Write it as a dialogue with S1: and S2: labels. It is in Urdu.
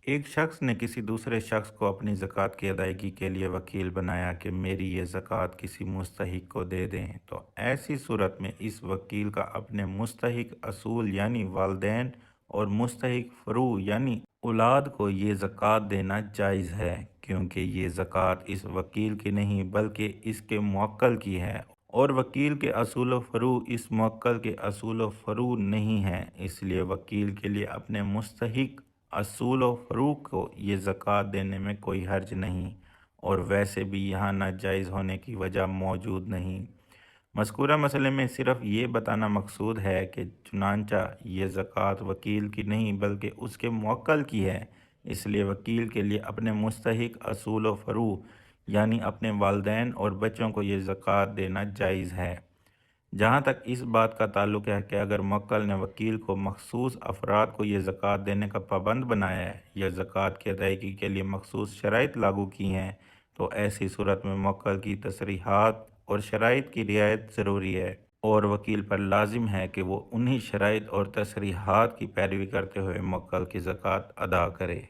S1: ایک شخص نے کسی دوسرے شخص کو اپنی زکوٰۃ کی ادائیگی کے لیے وکیل بنایا کہ میری یہ زکوٰۃ کسی مستحق کو دے دیں، تو ایسی صورت میں اس وکیل کا اپنے مستحق اصول یعنی والدین اور مستحق فروع یعنی اولاد کو یہ زکوٰۃ دینا جائز ہے، کیونکہ یہ زکوٰۃ اس وکیل کی نہیں بلکہ اس کے موکل کی ہے، اور وکیل کے اصول و فروع اس موکل کے اصول و فروع نہیں ہیں۔ اس لیے وکیل کے لیے اپنے مستحق اصول و فروع کو یہ زکوٰۃ دینے میں کوئی حرج نہیں، اور ویسے بھی یہاں ناجائز ہونے کی وجہ موجود نہیں۔ مذکورہ مسئلے میں صرف یہ بتانا مقصود ہے کہ چنانچہ یہ زکوٰۃ وکیل کی نہیں بلکہ اس کے موکل کی ہے، اس لیے وکیل کے لیے اپنے مستحق اصول و فروع یعنی اپنے والدین اور بچوں کو یہ زکوٰۃ دینا جائز ہے۔ جہاں تک اس بات کا تعلق ہے کہ اگر موکل نے وکیل کو مخصوص افراد کو یہ زکوٰۃ دینے کا پابند بنایا ہے یا زکوٰۃ کی ادائیگی کے لیے مخصوص شرائط لاگو کی ہیں، تو ایسی صورت میں موکل کی تصریحات اور شرائط کی رعایت ضروری ہے، اور وکیل پر لازم ہے کہ وہ انہی شرائط اور تصریحات کی پیروی کرتے ہوئے موکل کی زکوٰۃ ادا کرے۔